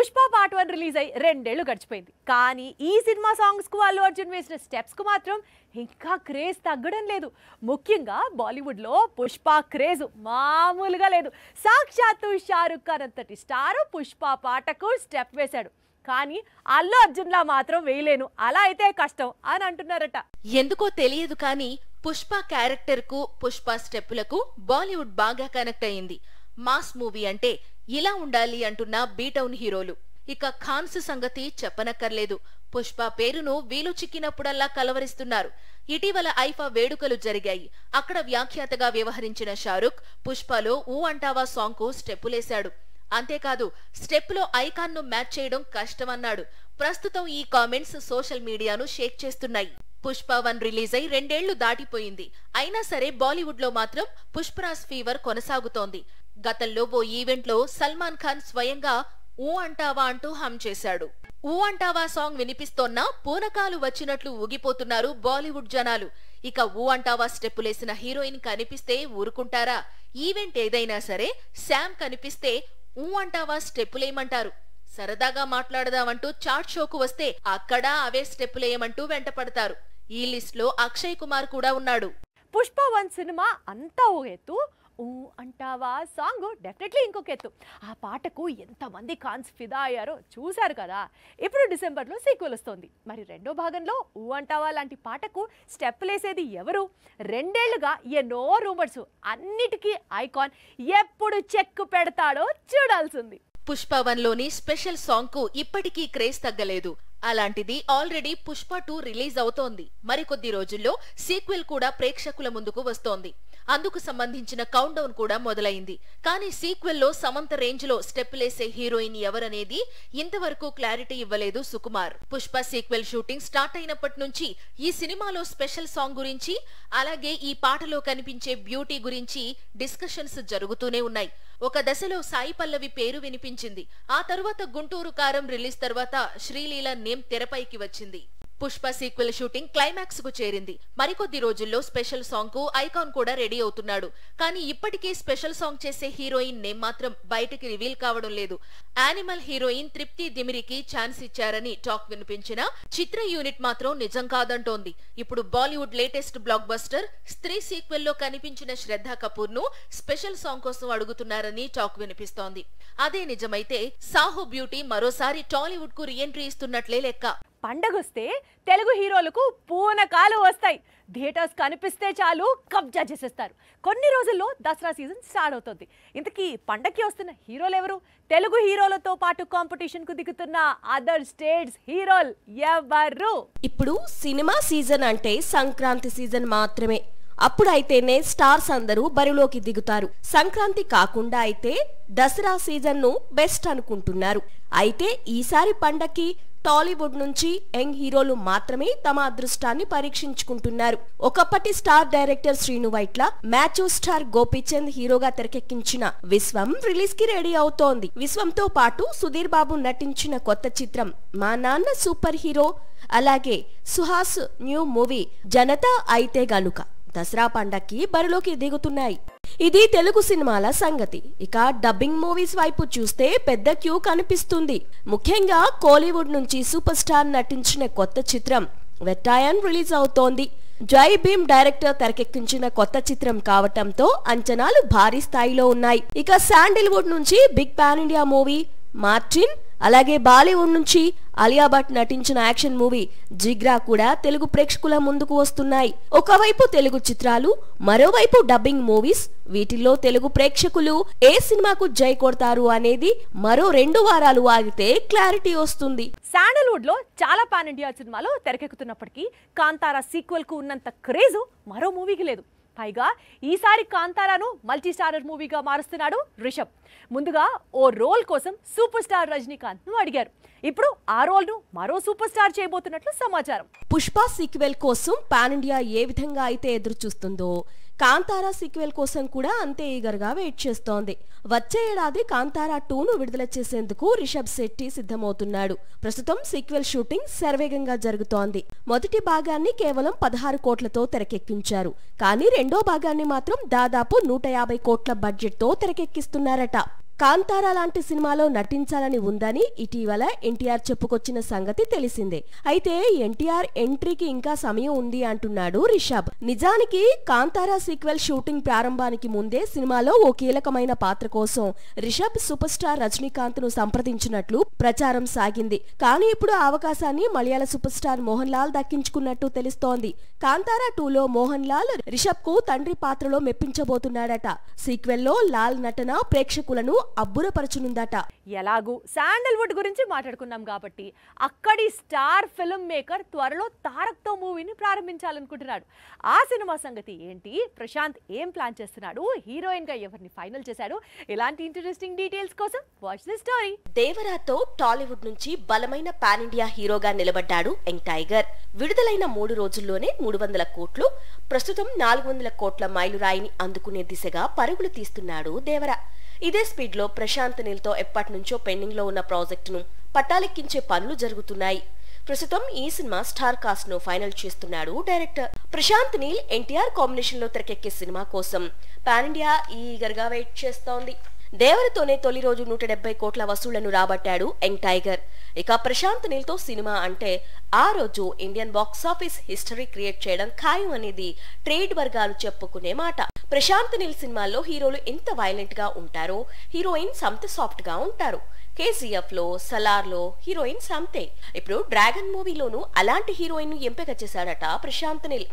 Pushpa part 1 release అయ్యి 2 ఏళ్లు గడిచిపోయింది. కానీ ఈ సినిమా సాంగ్స్ కు అల్లు అర్జున్ వేసిన స్టెప్స్ కు మాత్రం ఇంకా క్రేజ్ తగ్గడం లేదు. ముఖ్యంగా బాలీవుడ్ లో పుష్ప క్రేజ్ మామూలుగా లేదు. సాక్షాత్తు షారుఖ్ ఖాన్ అంతటి స్టార్ పుష్ప పాటకు స్టెప్ వేశాడు. కానీ అల్లు అర్జున్ లా మాత్రం వేయలేను, అలా అయితే కష్టం అని అంటున్నారట. ఎందుకో తెలియదు కానీ పుష్ప క్యారెక్టర్ కు పుష్ప స్టెప్పులకు బాలీవుడ్ బాగా కనెక్ట్ అయింది. మాస్ మూవీ అంటే ఇలా ఉండాలి అంటున్న బీటౌన్ హీరోలు. ఇక ఖాన్స్ సంగతి చెప్పనక్కర్లేదు. పుష్ప పేరును వీలు చిక్కినప్పుడల్లా కలవరిస్తున్నారు. ఇటీవల ఐఫా వేడుకలు జరిగాయి. అక్కడ వ్యాఖ్యాతగా వ్యవహరించిన షారుఖ్ పుష్పలో ఊ అంటావా సాంగ్ కు స్టెప్పులేశాడు. అంతేకాదు స్టెప్ లో ఐకాన్ ను మ్యాచ్ చేయడం కష్టమన్నాడు. ప్రస్తుతం ఈ కామెంట్స్ సోషల్ మీడియాను షేక్ చేస్తున్నాయి. పుష్ప 1 రిలీజ్ అయి 2 ఏళ్లు దాటిపోయింది. అయినా సరే బాలీవుడ్ లో మాత్రం పుష్పరాజ్ ఫీవర్ కొనసాగుతోంది. గతంలో ఓ ఈవెంట్ లో సల్మాన్ ఖాన్ స్వయంగా ఊ అంటావా అంటూ హమ్ చేశాడు. ఊ అంటావా సాంగ్ వినిపిస్తోన్నా పూనకాలు వచ్చినట్లు ఊగిపోతున్నారు బాలీవుడ్ జనాలు. ఇక ఊ అంటావా స్టెప్పులేసిన హీరోయిన్ కనిపిస్తే ఊరుకుంటారా? ఈవెంట్ ఏదైనా సరే శామ్ కనిపిస్తే ఊ అంటావా స్టెప్పులేయమంటారు. సరదాగా మాట్లాడదామంటూ చాట్ షోకు వస్తే అక్కడ అవే స్టెప్పులేయమంటూ వెంటపడతారు. ఈ లిస్ట్ లో అక్షయ్ కుమార్ కూడా ఉన్నాడు. పుష్ప 1 సినిమా అంతా ఓ ఎత్తు, ఊ అంటావా సాంగ్ డెఫినెట్లీ ఇంకొక ఎత్తు. ఆ పాటకు ఎంతమంది ఖాన్స్ ఫిదా అయ్యారో చూశారు కదా. ఇప్పుడు డిసెంబర్లో సీక్వెల్ వస్తోంది. మరి రెండో భాగంలో ఊ అంటావా లాంటి పాటకు స్టెప్పులేసేది ఎవరు? 2 ఏళ్లుగా ఎన్నో రూమర్స్, అన్నిటికీ ఐకాన్ ఎప్పుడు చెక్కు పెడతాడో చూడాల్సింది. పుష్ప 1 లోని స్పెషల్ సాంగ్ కు ఇప్పటికీ క్రేజ్ తగ్గలేదు. అలాంటిది ఆల్రెడీ పుష్ప 2 రిలీజ్ అవుతోంది. మరికొద్ది రోజుల్లో సీక్వెల్ కూడా ప్రేక్షకుల ముందుకు వస్తోంది. అందుకు సంబంధించిన కౌంట్ డౌన్ కూడా మొదలైంది. కానీ సీక్వెల్ లో సమంత రేంజ్ లో స్టెప్పులేసే హీరోయిన్ ఎవరనేది ఇంతవరకు క్లారిటీ ఇవ్వలేదు Sukumar. Pushpa sequel shooting start అయినప్పటి నుంచి ఈ సినిమాలో స్పెషల్ సాంగ్ గురించి, అలాగే ఈ పాటలో కనిపించే బ్యూటీ గురించి డిస్కషన్స్ జరుగుతూనే ఉన్నాయి. ఒక దశలో సాయి పల్లవి పేరు వినిపించింది. ఆ తరువాత గుంటూరు కారం రిలీజ్ తర్వాత శ్రీలీల నేమ్ తెరపైకి వచ్చింది. పుష్ప సీక్వెల్ షూటింగ్ క్లైమాక్స్ కు చేరింది. మరికొద్ది రోజుల్లో స్పెషల్ సాంగ్ కు ఐకాన్ కూడా రెడీ అవుతున్నాడు. కానీ ఇప్పటికే స్పెషల్ సాంగ్ చేసే హీరోయిన్ నేమ్ మాత్రం బయటికి రివీల్ కావడం లేదు. యానిమల్ హీరోయిన్ తృప్తి దిమిరికి ఛాన్స్ ఇచ్చారని టాక్ వినిపించినా చిత్ర యూనిట్ మాత్రం నిజం కాదంటోంది. ఇప్పుడు బాలీవుడ్ లేటెస్ట్ బ్లాక్ బస్టర్ స్త్రీ సీక్వెల్ లో కనిపించిన శ్రద్ధా కపూర్ ను స్పెషల్ సాంగ్ కోసం అడుగుతున్నారని టాక్ వినిపిస్తోంది. అదే నిజమైతే సాహో బ్యూటీ మరోసారి టాలీవుడ్ కు రీఎంట్రీ ఇస్తున్నట్లే లెక్క. పండగొస్తే తెలుగు హీరోలకు పూనకాలు వస్తాయి. థియేటర్స్ కనిపిస్తే చాలు కబ్జా చేసేస్తారు. కొన్ని రోజుల్లో దసరా సీజన్ స్టార్ట్ అవుతుంది. ఇంతకీ పండగకి వస్తున్న హీరోలు ఎవరు? తెలుగు హీరోలతో పాటు కాంపిటీషన్ కు దిగుతున్న అదర్ స్టేట్స్ హీరోలు ఎవరు? ఇప్పుడు సినిమా సీజన్ అంటే సంక్రాంతి సీజన్ మాత్రమే. అప్పుడైతేనే స్టార్స్ అందరూ బరిలోకి దిగుతారు. సంక్రాంతి కాకుండా అయితే దసరా సీజన్ ను బెస్ట్ అనుకుంటున్నారు. అయితే ఈసారి పండక్కి టాలీవుడ్ నుంచి యంగ్ హీరోలు మాత్రమే తమ అదృష్టాన్ని పరీక్షించుకుంటున్నారు. ఒకప్పటి star director Srinu Vaitla, మ్యాచో star Gopichand హీరోగా తెరకెక్కించిన విశ్వం రిలీజ్ కి రెడీ అవుతోంది. విశ్వంతో పాటు సుధీర్ బాబు నటించిన కొత్త చిత్రం మా నాన్న సూపర్ హీరో, అలాగే సుహాస్ న్యూ మూవీ జనతా అయితే గనుక దసరా పండక్కి బరిలోకి దిగుతున్నాయి. ఇది తెలుగు సినిమాల సంగతి. ఇక డబ్బింగ్ మూవీస్ వైపు చూస్తే పెద్ద క్యూ కనిపిస్తుంది. ముఖ్యంగా కోలీవుడ్ నుంచి సూపర్ స్టార్ నటించిన కొత్త చిత్రం వెట్టాయన్ రిలీజ్ అవుతోంది. జై భీమ్ డైరెక్టర్ తెరకెక్కించిన కొత్త చిత్రం కావటంతో అంచనాలు భారీ స్థాయిలో ఉన్నాయి. ఇక శాండిల్వుడ్ నుంచి big pan India movie Martin, అలాగే బాలీవుడ్ నుంచి అలియా భట్ నటించిన యాక్షన్ మూవీ జిగ్రా కూడా తెలుగు ప్రేక్షకుల ముందుకు వస్తున్నాయి. ఒకవైపు తెలుగు చిత్రాలు, మరోవైపు డబ్బింగ్ మూవీస్. వీటిల్లో తెలుగు ప్రేక్షకులు ఏ సినిమాకు జై కొడతారు అనేది మరో 2 వారాలు ఆగితే క్లారిటీ వస్తుంది. శాండల్వుడ్ లో చాలా పాన్ ఇండియా సినిమాలు తెరకెక్కుతున్నప్పటికీ కాంతారా సీక్వెల్ కు ఉన్నంత క్రేజ్ మరో మూవీకి లేదు. పైగా ఈసారి కాంతారాను మల్టీ స్టారర్ మూవీగా మారుస్తున్నాడు రిషబ్. ముందుగా ఓ రోల్ కోసం సూపర్ స్టార్ రజనీకాంత్ ను అడిగారు. ఇప్పుడు ఆ రోల్ ను మరో సూపర్ స్టార్ చేయబోతున్నట్లు సమాచారం. పుష్ప సీక్వెల్ కోసం పాన్ ఇండియా ఏ విధంగా అయితే ఎదురు చూస్తుందో కాంతారా సీక్వెల్ కోసం కూడా అంతే ఈగర్గా వెయిట్ చేస్తోంది. వచ్చే ఏడాది కాంతారా 2ను విడుదల చేసేందుకు రిషబ్ శెట్టి సిద్ధమవుతున్నాడు. ప్రస్తుతం సీక్వెల్ షూటింగ్ శరవేగంగా జరుగుతోంది. మొదటి భాగాన్ని కేవలం 16 కోట్లతో తెరకెక్కించారు. కానీ రెండో భాగాన్ని మాత్రం దాదాపు 150 కోట్ల బడ్జెట్ తో తెరకెక్కిస్తున్నారట. కాంతారా లాంటి సినిమాలో నటించాలని ఉందని ఇటీవల ఎన్టీఆర్ చెప్పుకొచ్చిన సంగతి తెలిసిందే. అయితే ఎన్టీఆర్ ఎంట్రీకి ఇంకా సమయం ఉంది అంటున్నాడు రిషబ్. నిజానికి కాంతారా సీక్వెల్ షూటింగ్ ప్రారంభానికి ముందే సినిమాలో ఓ కీలకమైన పాత్ర కోసం రిషబ్ సూపర్ స్టార్ రజనీకాంత్ ను సంప్రదించినట్లు ప్రచారం సాగింది. కానీ ఇప్పుడు ఆ అవకాశాన్ని మలయాళ సూపర్ స్టార్ మోహన్ లాల్ దక్కించుకున్నట్టు తెలుస్తోంది. కాంతారా 2లో మోహన్ లాల్ రిషబ్ కు తండ్రి పాత్రలో మెప్పించబోతున్నాడట. సీక్వెల్ లో లాల్ నటన ప్రేక్షకులను అబ్బురపరచనుందట. ఎలాగూ శాండల్వుడ్ గురించి మాట్లాడుకున్నాం కాబట్టి అక్కడి స్టార్ ఫిల్మ్ మేకర్ త్వరలో తారక్తో మూవీని ప్రారంభించాలనుకుంటున్నాడు. ఆ సినిమా సంగతి ఏంటి, ప్రశాంత్ ఏం ప్లాన్ చేస్తున్నాడు, హీరోయిన్ గా ఎవరిని ఫైనల్ చేశాడు, ఇలాంటి ఇంట్రెస్టింగ్ డీటెయిల్స్ కోసం వాచ్ ది స్టోరీ. దేవరాతో టాలీవుడ్ నుంచి బలమైన పాన్ ఇండియా హీరోగా నిలబడ్డాడు యంగ్ టైగర్. విడుదలైన 3 రోజుల్లోనే 300 కోట్లు, ప్రస్తుతం 400 కోట్ల మైలురాయిని అందుకునే దిశగా పరుగులు తీస్తున్నాడు దేవరా. ఇదే స్పీడ్ లో ప్రశాంత్ నీల్ తో ఎప్పటినుంచో పెండింగ్ లో ఉన్న ప్రాజెక్టును పట్టాలెక్కించే పనులు జరుగుతున్నాయి. ప్రస్తుతం ఈ సినిమా స్టార్ కాస్ట్ ను ఫైనల్ చేస్తున్నాడు డైరెక్టర్. ప్రశాంత్ నీల్ ఎన్టీఆర్ కాంబినేషన్ లో తెరకెక్కే సినిమా కోసం పాన్ ఇండియా ఈగర్ గా వెయిట్ చేస్తోంది. దేవరతోనే తొలి రోజు 170 కోట్ల వసూళ్లను రాబట్టాడు యంగ్ టైగర్. ఇక ప్రశాంత్ నీల్ తో సినిమా అంటే ఆ రోజు Indian box office history create చేయడం ఖాయం అనేది ట్రేడ్ వర్గాలు చెప్పుకునే మాట. ప్రశాంత్ నీల్ సినిమాల్లో హీరోలు ఎంత వైలెంట్ గా ఉంటారో హీరోయిన్స్ అంత సాఫ్ట్ గా ఉంటారు. కేసీఎఫ్ లో, సలార్ లో హీరోయిన్స్ అంతే. ఇప్పుడు డ్రాగన్ మూవీలోనూ అలాంటి హీరోయిన్ ను ఎంపిక చేశాడట ప్రశాంత్ నీల్.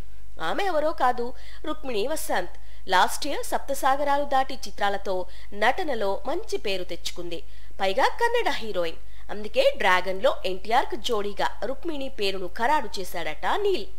ఆమె ఎవరో కాదు, రుక్మిణి వసంత్. లాస్ట్ ఇయర్ సప్తసాగరాలు దాటి చిత్రాలతో నటనలో మంచి పేరు తెచ్చుకుంది. పైగా కన్నడ హీరోయిన్. అందుకే డ్రాగన్ లో ఎన్టీఆర్ కు జోడీగా రుక్మిణి పేరును ఖరారు చేశాడట నీల్.